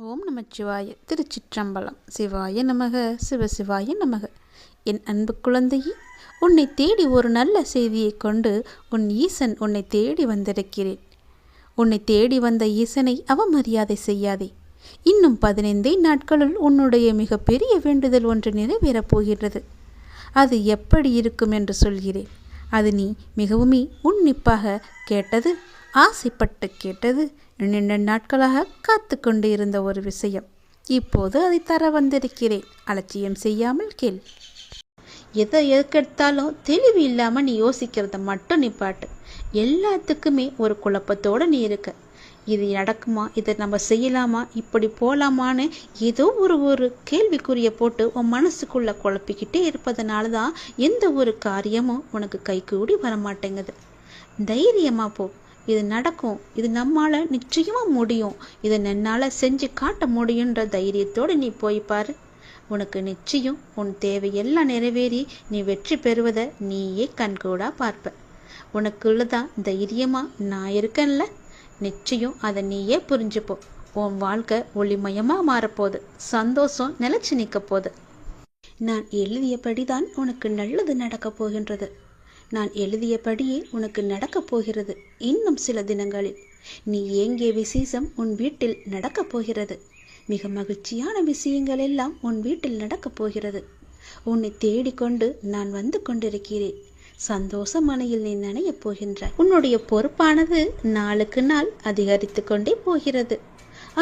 ஓம் நமச்சிவாய. திருச்சிற்றம்பலம். சிவாய நமக. சிவசிவாய நமக. என் அன்பு குழந்தையே, உன்னை தேடி ஒரு நல்ல செய்தியை கொண்டு உன் ஈசன் உன்னை தேடி வந்திருக்கிறேன். உன்னை தேடி வந்த ஈசனை அவமரியாதை செய்யாதே. இன்னும் 15 நாட்களுள் உன்னுடைய மிக பெரிய வேண்டுதல் ஒன்று நிறைவேறப் போகிறது. அது எப்படி இருக்கும் என்று சொல்கிறேன். அது நீ மிகவும் உன்னிப்பாக கேட்டது, ஆசைப்பட்டு கேட்டது, நீண்ட நாட்களாக காத்து கொண்டு இருந்த ஒரு விஷயம். இப்போது அதை தர வந்திருக்கிறேன். அலட்சியம் செய்யாமல் கேள். எதை எதுக்கெடுத்தாலும் தெளிவு இல்லாமல் நீ யோசிக்கிறத மட்டும் நிப்பாட்டு. எல்லாத்துக்குமே ஒரு குழப்பத்தோடு நீ இருக்க. இது நடக்குமா, இதை நம்ம செய்யலாமா, இப்படி போகலாமான்னு ஏதோ ஒரு கேள்விக்குறியை போட்டு உன் மனசுக்குள்ளே குழப்பிக்கிட்டே இருப்பதனால தான் எந்த ஒரு காரியமும் உனக்கு கைகூடி வரமாட்டேங்குது. தைரியமாக போ. இது நடக்கும், இது நம்மால் நிச்சயமாக முடியும், இதை என்னால் செஞ்சு காட்ட முடியுன்ற தைரியத்தோடு நீ போய்ப்பாரு. உனக்கு நிச்சயம் உன் தேவையெல்லாம் நிறைவேறி நீ வெற்றி பெறுவதை நீயே கண்கூடாக பார்ப்ப. உனக்குள்ளதான் தைரியமாக நான் இருக்கேன்ல, நிச்சயம் அதை நீயே புரிஞ்சுப்போ. உன் வாழ்க்கை ஒளிமயமாக மாறப்போகுது. சந்தோஷம் நிலைச்சு நிற்க போகுது. நான் எழுதியபடிதான் உனக்கு நல்லது நடக்கப் போகின்றது. நான் எழுதியபடியே உனக்கு நடக்கப் போகிறது. இன்னும் சில தினங்களில் நீ ஏங்கிய விசேஷம் உன் வீட்டில் நடக்கப் போகிறது. மிக மகிழ்ச்சியான விஷயங்கள் எல்லாம் உன் வீட்டில் நடக்கப் போகிறது. உன்னை தேடிக்கொண்டு நான் வந்து கொண்டிருக்கிறேன். சந்தோஷ மனையில் நீ நனையப் போகின்றாய். உன்னுடைய பொறுப்பானது நாளுக்கு நாள் அதிகரித்து கொண்டே போகிறது.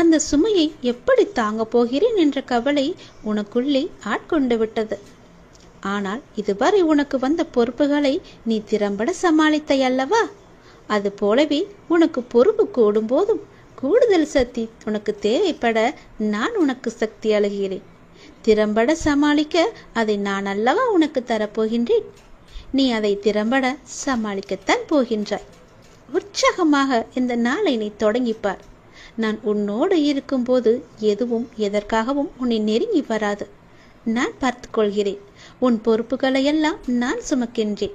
அந்த சுமையை எப்படி தாங்க போகிறேன் என்ற கவலை உனக்குள்ளே ஆட்கொண்டு விட்டது. ஆனால் இதுவரை உனக்கு வந்த பொறுப்புகளை நீ திறம்பட சமாளித்தாய் அல்லவா? அது போலவே உனக்கு பொறுப்பு கூடும் போதும் கூடுதல் சக்தி உனக்கு தேவைப்பட நான் உனக்கு சக்தி அளிக்கிறேன். திறம்பட சமாளிக்க அதை நான் அல்லவா உனக்கு தரப்போகின்றேன். நீ அதை திறம்பட சமாளிக்கத்தான் போகின்றாய். உற்சாகமாக இந்த நாளை நீ தொடங்கிப்பார். நான் உன்னோடு இருக்கும்போது எதுவும் எதற்காகவும் உன்னை நெருங்கி வராது. நான் பார்த்து கொள்கிறேன். உன் பொறுப்புகளை எல்லாம் நான் சுமக்கின்றேன்.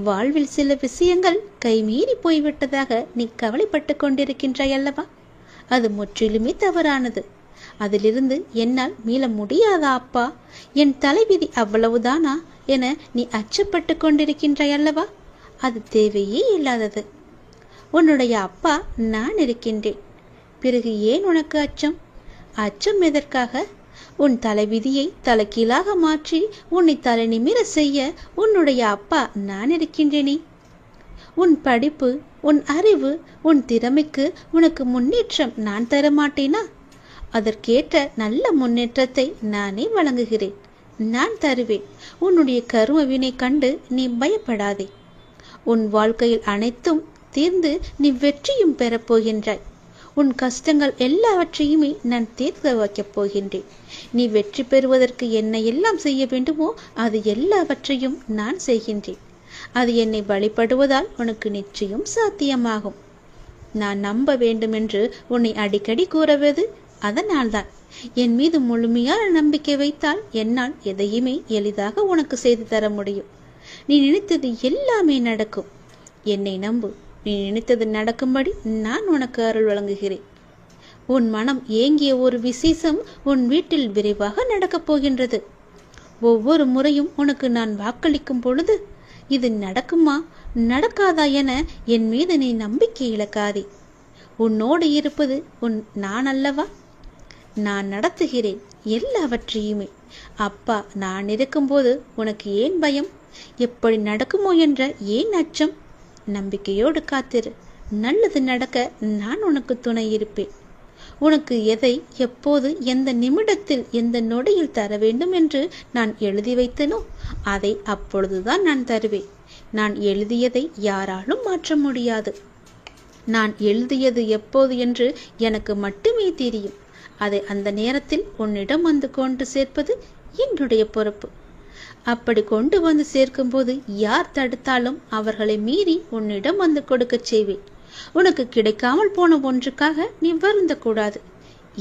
வாழ்வில் சில விஷயங்கள் கைமீறி போய்விட்டதாக நீ கவலைப்பட்டு கொண்டிருக்கின்றாய் அல்லவா? அது முற்றிலுமே தவறானது. அதிலிருந்து என்னால் மீள முடியாதா அப்பா, என் தலைவிதி அவ்வளவுதானா என நீ அச்சப்பட்டு கொண்டிருக்கின்றாய் அல்லவா? அது தேவையே இல்லாதது. உன்னுடைய அப்பா நான் இருக்கின்றேன். பிறகு ஏன் உனக்கு அச்சம்? அச்சம் எதற்காக? உன் தலைவிதியை தலைகீழாக மாற்றி உன்னை தலை நிமிர செய்ய உன்னுடைய அப்பா நான் இருக்கின்றேனே. உன் படிப்பு, உன் அறிவு, உன் திறமைக்கு உனக்கு முன்னேற்றம் நான் தரமாட்டேனா? அதற்கேற்ற நல்ல முன்னேற்றத்தை நானே வழங்குகிறேன். நான் தருவேன். உன்னுடைய கர்ம வினை கண்டு நீ பயப்படாதே. உன் வாழ்க்கையில் அனைத்தும் தீர்ந்து நீ வெற்றியும் பெறப்போகின்றாய். உன் கஷ்டங்கள் எல்லாவற்றையுமே நான் தீர்க்க வைக்கப் போகின்றேன். நீ வெற்றி பெறுவதற்கு என்ன எல்லாம் செய்ய வேண்டுமோ அது எல்லாவற்றையும் நான் செய்கின்றேன். அது என்னை வழிபடுவதால் உனக்கு நிச்சயம் சாத்தியமாகும். நான் நம்ப வேண்டும் என்று உன்னை அடிக்கடி கூறுவது அதனால்தான். என் மீது முழுமையான நம்பிக்கை வைத்தால் என்னால் எதையுமே எளிதாக உனக்கு செய்து தர முடியும். நீ நினைத்தது எல்லாமே நடக்கும். என்னை நம்பு. நீ நினைத்தது நடக்கும்படி நான் உனக்கு அருள் வழங்குகிறேன். உன் மனம் ஏங்கிய ஒரு விசேஷம் உன் வீட்டில் விரைவாக நடக்கப் போகின்றது. ஒவ்வொரு முறையும் உனக்கு நான் வாக்களிக்கும் பொழுது இது நடக்குமா நடக்காதா என என் மீது நீ நம்பிக்கை இழக்காதே. உன்னோடு இருப்பது நான் அல்லவா? நான் நடத்துகிறேன் எல்லாவற்றையுமே. அப்பா நான் இருக்கும்போது உனக்கு ஏன் பயம்? எப்படி நடக்குமோ என்ற ஏன் அச்சம்? நம்பிக்கையோடு காத்திரு. நல்லது நடக்க நான் உனக்கு துணை இருப்பேன். உனக்கு எதை எப்போது எந்த நிமிடத்தில் எந்த நொடியில் தர வேண்டும் என்று நான் எழுதி வைத்தனோ அதை அப்பொழுதுதான் நான் தருவேன். நான் எழுதியதை யாராலும் மாற்ற முடியாது. நான் எழுதியது எப்போது என்று எனக்கு மட்டுமே தெரியும். அதை அந்த நேரத்தில் உன்னிடம் வந்து கொண்டு சேர்ப்பது என்னுடைய பொறுப்பு. அப்படி கொண்டு வந்து சேர்க்கும்போது யார் தடுத்தாலும் அவர்களை மீறி உன்னிடம் வந்து கொடுக்க செய்வேன். உனக்கு கிடைக்காமல் போன ஒன்றுக்காக நீ வருந்த கூடாது.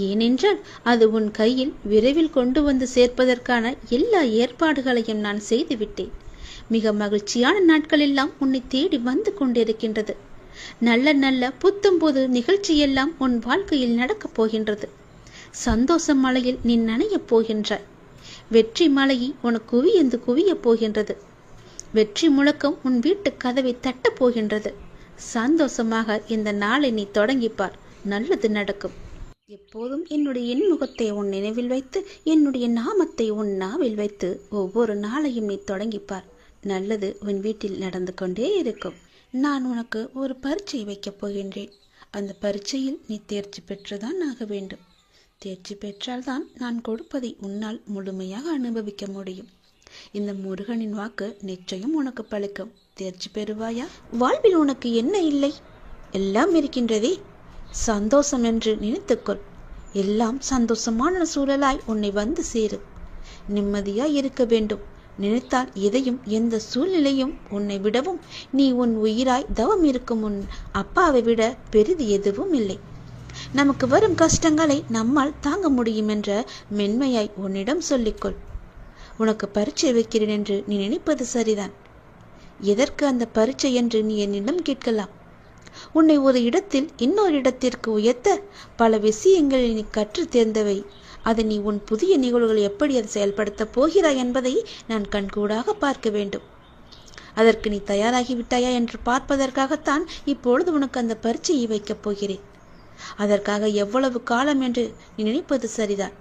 ஏனென்றால் அது உன் கையில் விரைவில் கொண்டு வந்து சேர்ப்பதற்கான எல்லா ஏற்பாடுகளையும் நான் செய்துவிட்டேன். மிக மகிழ்ச்சியான நாட்கள் எல்லாம் உன்னை தேடி வந்து கொண்டிருக்கின்றது. நல்ல நல்ல புத்தம்போது நிகழ்ச்சியெல்லாம் உன் வாழ்க்கையில் நடக்கப் போகின்றது. சந்தோஷ மலையில் நீ நனையப் போகின்றாய். வெற்றி மலையை உனக்கு குவியந்து குவியப் போகின்றது. வெற்றி முழக்கம் உன் வீட்டு கதவை தட்டப் போகின்றது. சந்தோஷமாக இந்த நாளை நீ தொடங்கிப்பார், நல்லது நடக்கும். எப்போதும் என்னுடைய இன்முகத்தை உன் நினைவில் வைத்து, என்னுடைய நாமத்தை உன் நாவில் வைத்து ஒவ்வொரு நாளையும் நீ தொடங்கிப்பார், நல்லது உன் வீட்டில் நடந்து கொண்டே இருக்கும். நான் உனக்கு ஒரு பரீட்சை வைக்கப் போகின்றேன். அந்த பரீட்சையில் நீ தேர்ச்சி பெற்றுதான் ஆக வேண்டும். தேர்ச்சி பெற்றால்தான் நான் கொடுப்பதை உன்னால் முழுமையாக அனுபவிக்க முடியும். இந்த முருகனின் வாக்கு நிச்சயம் உனக்கு பலிக்கும். தேர்ச்சி பெறுவாயா? வாழ்வில் உனக்கு என்ன இல்லை? எல்லாம் இருக்கின்றதே. சந்தோஷம் என்று நினைத்துக்கொள். எல்லாம் சந்தோஷமான சூழலாய் உன்னை வந்து சேரும். நிம்மதியாய் இருக்க வேண்டும். நினைத்தால் எதையும் எந்த சூழ்நிலையும் உன்னை விடவும், நீ உன் உயிராய் தவம் இருக்கும் உன் அப்பாவை விட பெரிது எதுவும் இல்லை. நமக்கு வரும் கஷ்டங்களை நம்மால் தாங்க முடியும் என்ற மென்மையாய் உன்னிடம் சொல்லிக்கொள். உனக்கு பரீட்சை வைக்கிறேன் என்று நீ நினைப்பது சரிதான். எதற்கு அந்த பரீட்சை என்று நீ என்னிடம் கேட்கலாம். உன்னை ஒரு இடத்தில் இன்னொரு இடத்திற்கு உயர்த்த பல விஷயங்களில் நீ கற்று தேர்ந்தவை. அதை நீ உன் புதிய நிகழ்வுகளை எப்படி அதை செயல்படுத்தப் போகிறாய் என்பதை நான் கண்கூடாக பார்க்க வேண்டும். அதற்கு நீ தயாராகிவிட்டாயா என்று பார்ப்பதற்காகத்தான் இப்பொழுது உனக்கு அந்த பரீட்சையை வைக்கப் போகிறேன். அதற்காக எவ்வளவு காலம் என்று நீ நினைப்பது சரிதான்.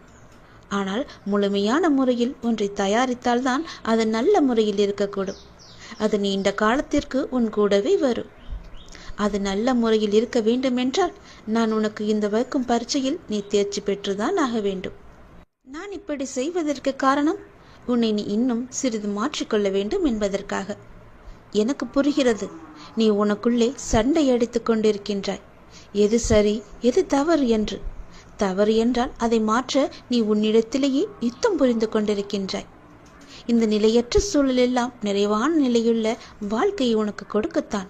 ஆனால் முழுமையான முறையில் ஒன்றை தயாரித்தால்தான் அது நல்ல முறையில் இருக்கக்கூடும். அது நீண்ட காலத்திற்கு உன் கூடவே வரும். அது நல்ல முறையில் இருக்க வேண்டும் என்றால் நான் உனக்கு இந்த வைக்கும் பரீட்சையில் நீ தேர்ச்சி பெற்றுதான் ஆக வேண்டும். நான் இப்படி செய்வதற்கு காரணம், உன்னை நீ இன்னும் சிறிது மாற்றிக்கொள்ள வேண்டும் என்பதற்காக. எனக்கு புரிகிறது, நீ உனக்குள்ளே சண்டை அடித்து கொண்டிருக்கின்றாய். எது சரி எது தவறு என்று. தவறு என்றால் அதை மாற்ற நீ உன்னிடத்திலேயே யுத்தம் புரிந்து கொண்டிருக்கின்றாய். இந்த நிலையற்ற சூழலெல்லாம் நிறைவான நிலையுள்ள வாழ்க்கையை உனக்கு கொடுக்கத்தான்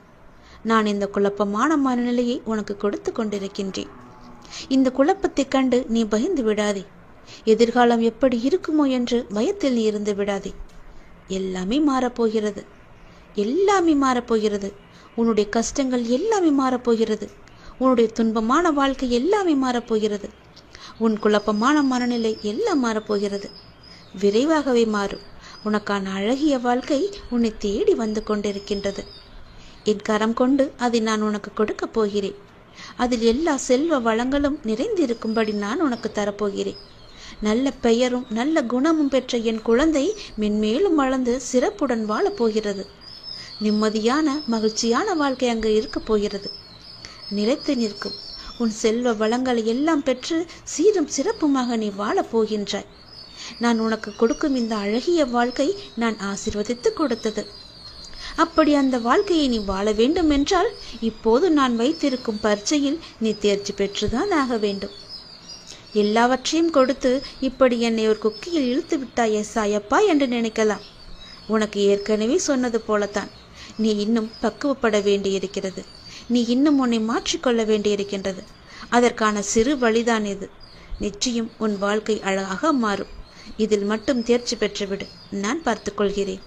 நான் இந்த குழப்பமான மனநிலையை உனக்கு கொடுத்து கொண்டிருக்கின்றேன். இந்த குழப்பத்தை கண்டு நீ பயந்து விடாதே. எதிர்காலம் எப்படி இருக்குமோ என்று பயத்தில் நீ இருந்து விடாதே. எல்லாமே மாறப்போகிறது. எல்லாமே மாறப்போகிறது. உன்னுடைய கஷ்டங்கள் எல்லாமே மாறப்போகிறது. உன்னுடைய துன்பமான வாழ்க்கை எல்லாமே மாறப்போகிறது. உன் குழப்பமான மனநிலை எல்லாம் மாறப்போகிறது. விரைவாகவே மாறும். உனக்கான அழகிய வாழ்க்கை உன்னை தேடி வந்து கொண்டிருக்கின்றது. என் கரம் கொண்டு அதை நான் உனக்கு கொடுக்க போகிறேன். அதில் எல்லா செல்வ வளங்களும் நிறைந்திருக்கும்படி நான் உனக்கு தரப்போகிறேன். நல்ல பெயரும் நல்ல குணமும் பெற்ற என் குழந்தை மென்மேலும் வளர்ந்து சிறப்புடன் வாழப்போகிறது. நிம்மதியான மகிழ்ச்சியான வாழ்க்கை அங்கு இருக்கப் போகிறது. நிலைத்து நிற்கும் உன் செல்வ வளங்களை எல்லாம் பெற்று சீரும் சிறப்புமாக நீ வாழப் போகின்றாய். நான் உனக்கு கொடுக்கும் இந்த அழகிய வாழ்க்கை நான் ஆசீர்வதித்து கொடுத்தது. அப்படி அந்த வாழ்க்கையை நீ வாழ வேண்டும் என்றால் இப்போது நான் வைத்திருக்கும் பரீட்சையில் நீ தேர்ச்சி பெற்றுதான் ஆக வேண்டும். எல்லாவற்றையும் கொடுத்து இப்படி என்னை ஒரு குக்கியில் இழுத்து விட்டாயே சாயப்பா என்று நினைக்கலாம். உனக்கு ஏற்கனவே சொன்னது போலத்தான், நீ இன்னும் பக்குவப்பட வேண்டியிருக்கிறது. நீ இன்னும் உன்னை மாற்றிக்கொள்ள வேண்டியிருக்கின்றது. அதற்கான சிறு வழிதான் இது. நிச்சயம் உன் வாழ்க்கை அழகாக மாறும். இதில் மட்டும் தேர்ச்சி பெற்றுவிடு, நான் பார்த்துக்கொள்கிறேன்.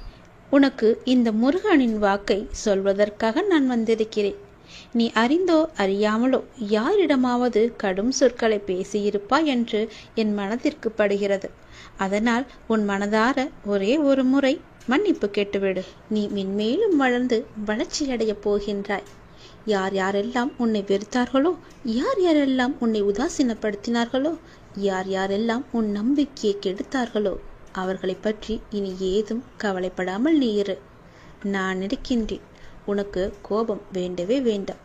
உனக்கு இந்த முருகனின் வாக்கை சொல்வதற்காக நான் வந்திருக்கிறேன். நீ அறிந்தோ அறியாமலோ யாரிடமாவது கடும் சொற்களை பேசியிருப்பாய் என்று என் மனதிற்கு படுகிறது. அதனால் உன் மனதார ஒரே ஒரு முறை மன்னிப்பு கேட்டுவிடு. நீ மென்மேலும் வளர்ந்து வளர்ச்சியடைய போகின்றாய். யார் யாரெல்லாம் உன்னை வெறுத்தார்களோ, யார் யாரெல்லாம் உன்னை உதாசீனப்படுத்தினார்களோ, யார் யாரெல்லாம் உன் நம்பிக்கையை கெடுத்தார்களோ அவர்களை பற்றி இனி ஏதும் கவலைப்படாமல் நீ இரு. நான் இருக்கின்றேன். உனக்கு கோபம் வேண்டவே வேண்டாம்.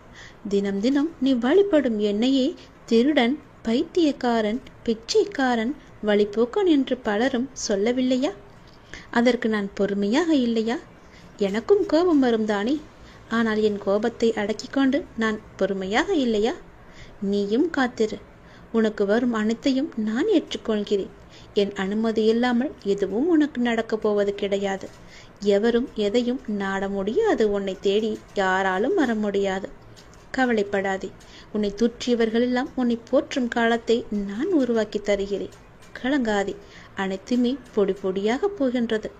தினம் தினம் நீ வழிபடும் என்னையே திருடன், பைத்தியக்காரன், பிச்சைக்காரன், வழிபோக்கன் என்று பலரும் சொல்லவில்லையா? அதற்கு நான் பொறுமையாக இல்லையா? எனக்கும் கோபம் வரும் தானே. ஆனால் என் கோபத்தை அடக்கி கொண்டு நான் பொறுமையாக இல்லையா? நீயும் காத்திரு. உனக்கு வரும் அனைத்தையும் நான் ஏற்றுக்கொள்கிறேன். என் அனுமதி இல்லாமல் எதுவும் உனக்கு நடக்கப் போவது கிடையாது. எவரும் எதையும் நாட முடியாது. உன்னை தேடி யாராலும் வர முடியாது. கவலைப்படாதே. உன்னை தூற்றியவர்களெல்லாம் உன்னை போற்றும் காலத்தை நான் உருவாக்கி தருகிறேன். கலங்காதே. அனைத்துமே பொடி பொடியாக போகின்றது.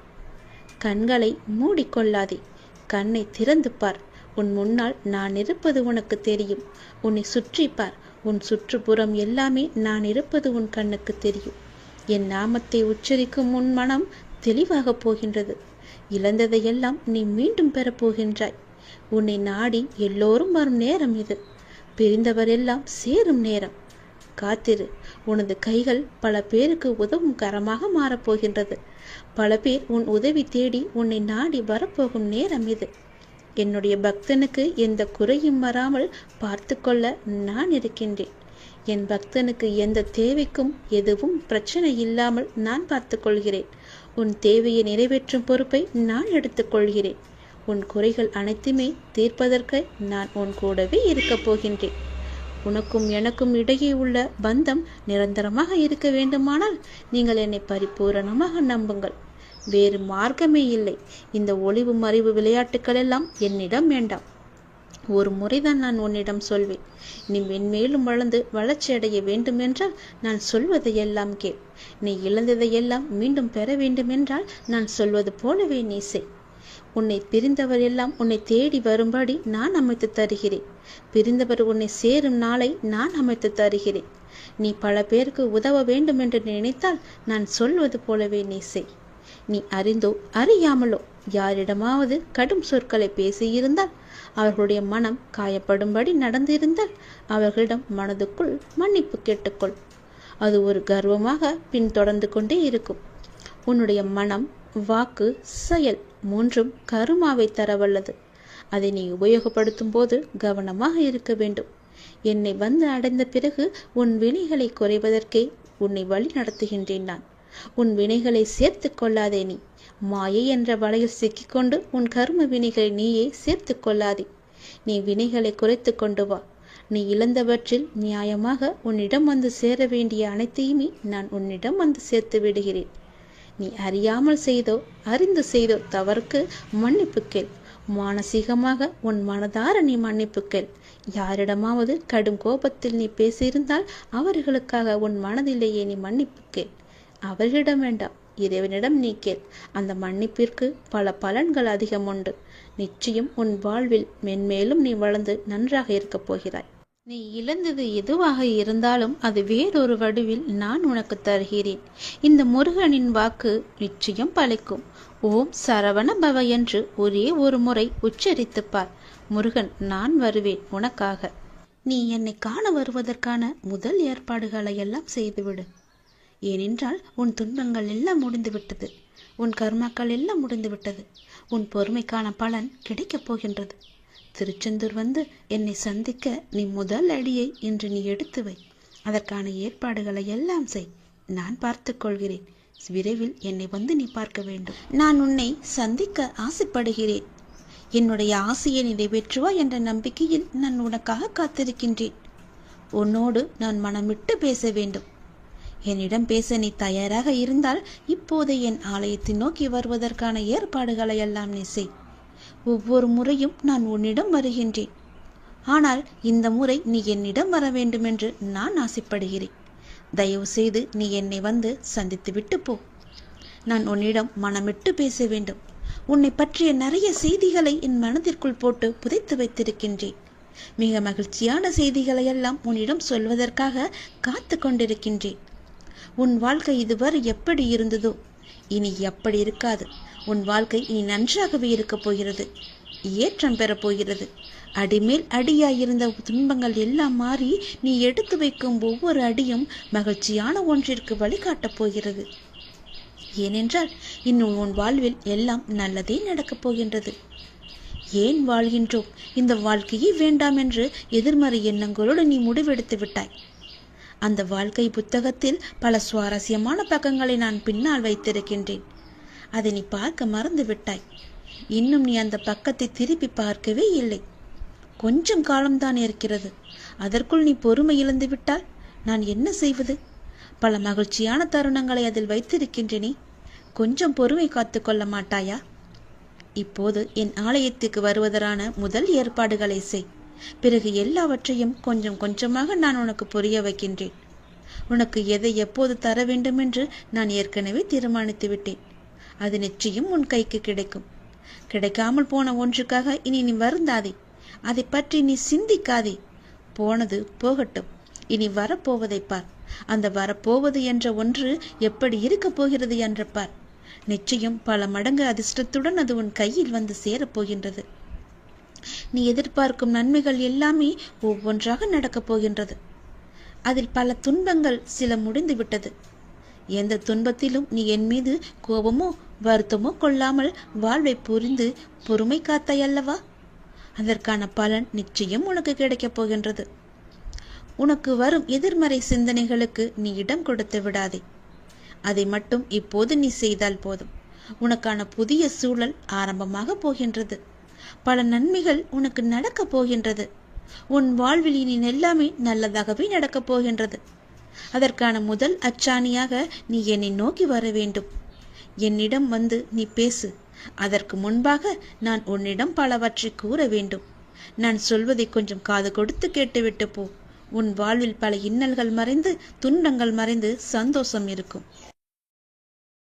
கண்களை மூடிக்கொள்ளாதே. கண்ணை திறந்து பார். உன் முன்னால் நான் இருப்பது உனக்கு தெரியும். உன்னை சுற்றி பார். உன் சுற்றுப்புறம் எல்லாமே நான் இருப்பது உன் கண்ணுக்கு தெரியும். என் நாமத்தை உச்சரிக்கும் உன் மனம் தெளிவாக போகின்றது. இழந்ததையெல்லாம் நீ மீண்டும் பெறப்போகின்றாய். உன்னை நாடி எல்லோரும் வரும் நேரம் இது. பிரிந்தவரெல்லாம் சேரும் நேரம். காத்திரு. உனது கைகள் பல பேருக்கு உதவும் கரமாக மாறப்போகின்றது. பல பேர் உன் உதவி தேடி உன்னை நாடி வரப்போகும் நேரம் இது. என்னுடைய பக்தனுக்கு எந்த குறையும் வராமல் பார்த்து கொள்ள நான் இருக்கின்றேன். என் பக்தனுக்கு எந்த தேவைக்கும் எதுவும் பிரச்சனை இல்லாமல் நான் பார்த்து கொள்கிறேன். உன் தேவையை நிறைவேற்றும் பொறுப்பை நான் எடுத்துக்கொள்கிறேன். உன் குறைகள் அனைத்துமே தீர்ப்பதற்கு நான் உன் கூடவே இருக்கப் போகின்றேன். உனக்கும் எனக்கும் இடையே உள்ள பந்தம் நிரந்தரமாக இருக்க வேண்டுமானால் நீங்கள் என்னை பரிபூரணமாக நம்புங்கள். வேறு மார்க்கமே இல்லை. இந்த ஒளிவு மறைவு விளையாட்டுக்கள் எல்லாம் என்னிடம் வேண்டாம். ஒரு முறைதான் நான் உன்னிடம் சொல்வேன். நீ மென்மேலும் வளர்ந்து வளர்ச்சி அடைய வேண்டுமென்றால் நான் சொல்வதையெல்லாம் கேள். நீ இழந்ததையெல்லாம் மீண்டும் பெற வேண்டுமென்றால் நான் சொல்வது போலவே நீ செய். உன்னை பிரிந்தவர் எல்லாம் உன்னை தேடி வரும்படி நான் அமைத்து தருகிறேன். பிரிந்தவர் உன்னை சேரும் நாளை நான் அமைத்து தருகிறேன். நீ பல பேருக்கு உதவ வேண்டும் என்று நினைத்தால் நான் சொல்வது போலவே நீ செய். நீ அறிந்தோ அறியாமலோ யாரிடமாவது கடும் சொற்களை பேசியிருந்தால், அவர்களுடைய மனம் காயப்படும்படி நடந்திருந்தால், அவர்களிடம் மனதுக்குள் மன்னிப்பு கேட்டுக்கொள். அது ஒரு கர்வமாக பின்தொடர்ந்து கொண்டே இருக்கும். உன்னுடைய மனம், வாக்கு, செயல் மூன்றும் கருமாவை தரவல்லது. அதை நீ உபயோகப்படுத்தும் போது கவனமாக இருக்க வேண்டும். என்னை வந்து அடைந்த பிறகு உன் வினைகளை குறைவதற்கே உன்னை வழி நடத்துகின்றேன் நான். உன் வினைகளை சேர்த்து கொள்ளாதே. நீ மாயை என்ற வலையில் சிக்கிக்கொண்டு உன் கர்ம வினைகளை நீயே சேர்த்து கொள்ளாதே. நீ வினைகளை குறைத்து கொண்டு வா. நீ இழந்தவற்றில் நியாயமாக உன்னிடம் வந்து சேர வேண்டிய அனைத்தையுமே நான் உன்னிடம் வந்து சேர்த்து விடுகிறேன். நீ அறியாமல் செய்தோ அறிந்து செய்தோ தவறுக்கு மன்னிப்பு கேள். மானசீகமாக உன் மனதார நீ மன்னிப்பு கேள். யாரிடமாவது கடும் கோபத்தில் நீ பேசியிருந்தால் அவர்களுக்காக உன் மனதிலேயே நீ மன்னிப்பு கேள். அவர்களிடம் வேண்டாம், இறைவனிடம் நீ கேள். அந்த மன்னிப்பிற்கு பல பலன்கள் அதிகம் உண்டு. நிச்சயம் உன் வாழ்வில் மென்மேலும் நீ வளர்ந்து நன்றாக இருக்கப் போகிறாய். நீ இழந்தது எதுவாக இருந்தாலும் அது வேறொரு வடிவில் நான் உனக்கு தருகிறேன். இந்த முருகனின் வாக்கு நிச்சயம் பலிக்கும். ஓம் சரவண பவ என்று ஒரே ஒரு முறை உச்சரித்துப்பார். முருகன், நான் வருவேன் உனக்காக. நீ என்னை காண வருவதற்கான முதல் ஏற்பாடுகளை எல்லாம் செய்துவிடு. ஏனென்றால் உன் துன்பங்கள் எல்லாம் முடிந்துவிட்டது. உன் கர்மாக்கள் எல்லாம் முடிந்துவிட்டது. உன் பொறுமைக்கான பலன் கிடைக்கப் போகின்றது. திருச்செந்தூர் வந்து என்னை சந்திக்க நீ முதல் அடியை இன்று நீ எடுத்து வை. அதற்கான ஏற்பாடுகளை எல்லாம் செய். நான் பார்த்து கொள்கிறேன். விரைவில் என்னை வந்து நீ பார்க்க வேண்டும். நான் உன்னை சந்திக்க ஆசைப்படுகிறேன். என்னுடைய ஆசையை நிறைவேற்றுவா என்ற நம்பிக்கையில் நான் உனக்காக காத்திருக்கின்றேன். உன்னோடு நான் மனமிட்டு பேச வேண்டும். என்னிடம் பேச நீ தயாராக இருந்தால் இப்போது என் ஆலயத்தை நோக்கி வருவதற்கான ஏற்பாடுகளை எல்லாம் நீ செய். ஒவ்வொரு முறையும் நான் உன்னிடம் வருகின்றேன். ஆனால் இந்த முறை நீ என்னிடம் வர வேண்டும் என்று நான் ஆசைப்படுகிறேன். தயவு செய்து நீ என்னை வந்து சந்தித்து விட்டு போ. நான் உன்னிடம் மனமிட்டு பேச வேண்டும். உன்னை பற்றிய நிறைய செய்திகளை என் மனதிற்குள் போட்டு புதைத்து வைத்திருக்கின்றேன். மிக மகிழ்ச்சியான செய்திகளை எல்லாம் உன்னிடம் சொல்வதற்காக காத்து கொண்டிருக்கின்றேன். உன் வாழ்க்கை இதுவரை எப்படி இருந்ததோ இனி எப்படி இருக்காது. உன் வாழ்க்கை இனி நன்றாகவே இருக்கப் போகிறது. ஏற்றம் பெறப் போகிறது. அடிமேல் அடியாயிருந்த துன்பங்கள் எல்லாம் மாறி நீ எடுத்து வைக்கும் ஒவ்வொரு அடியும் மகிழ்ச்சியான ஒன்றிற்கு வழிகாட்டப் போகிறது. ஏனென்றால் இன்னும் உன் வாழ்வில் எல்லாம் நல்லதே நடக்கப் போகின்றது. ஏன் வாழ்கின்றோம், இந்த வாழ்க்கையே வேண்டாம் என்று எதிர்மறை எண்ணங்களோடு நீ முடிவெடுத்து விட்டாய். அந்த வாழ்க்கை புத்தகத்தில் பல சுவாரஸ்யமான பக்கங்களை நான் பின்னால் வைத்திருக்கின்றேன். அதை நீ பார்க்க மறந்து விட்டாய். இன்னும் நீ அந்த பக்கத்தை திருப்பி பார்க்கவே இல்லை. கொஞ்சம் காலம்தான் இருக்கிறது. அதற்குள் நீ பொறுமை இழந்து விட்டால் நான் என்ன செய்வது? பல மகிழ்ச்சியான தருணங்களை அதில் வைத்திருக்கின்றேனே. கொஞ்சம் பொறுமை காத்து கொள்ள மாட்டாயா? இப்போது என் ஆலயத்துக்கு வருவதற்கான முதல் ஏற்பாடுகளை செய். பிறகு எல்லாவற்றையும் கொஞ்சம் கொஞ்சமாக நான் உனக்கு புரிய வைக்கின்றேன். உனக்கு எதை எப்போது தர வேண்டும் என்று நான் ஏற்கனவே தீர்மானித்து விட்டேன். அது நிச்சயம் உன் கைக்கு கிடைக்கும். கிடைக்காமல் போன ஒன்றுக்காக இனி நீ வருந்தாதே. அதை பற்றி நீ சிந்திக்காதே. போனது போகட்டும். இனி வரப்போவதை பார். அந்த வரப்போவது என்ற ஒன்று எப்படி இருக்கப் போகிறது என்று பார். நிச்சயம் பல மடங்கு அதிர்ஷ்டத்துடன் அது உன் கையில் வந்து சேரப்போகின்றது. நீ எதிர்பார்க்கும் நன்மைகள் எல்லாமே ஒவ்வொன்றாக நடக்கப் போகின்றது. அதில் பல துன்பங்கள் சில முடிந்து விட்டது. எந்த துன்பத்திலும் நீ என் மீது கோபமோ வருத்தமோ கொள்ளாமல் வாழ்வை புரிந்து பொறுமை காத்தாய் அல்லவா? அதற்கான பலன் நிச்சயம் உனக்கு கிடைக்கப் போகின்றது. உனக்கு வரும் எதிர்மறை சிந்தனைகளுக்கு நீ இடம் கொடுத்து விடாதே. அதை மட்டும் இப்போது நீ செய்தால் போதும். உனக்கான புதிய சூழல் ஆரம்பமாக போகின்றது. பல நன்மைகள் உனக்கு நடக்கப் போகின்றது. உன் வாழ்வில் இனி எல்லாமே நல்லதாகவே நடக்கப் போகின்றது. அதற்கான முதல் அச்சாணியாக நீ என்னை நோக்கி வர வேண்டும். என்னிடம் வந்து நீ பேசு. அதற்கு முன்பாக நான் உன்னிடம் பலவற்றை கூற வேண்டும். நான் சொல்வதை கொஞ்சம் காது கொடுத்து கேட்டுவிட்டு போ. உன் வாழ்வில் பல இன்னல்கள் மறைந்து துன்பங்கள் மறைந்து சந்தோஷம் இருக்கும்.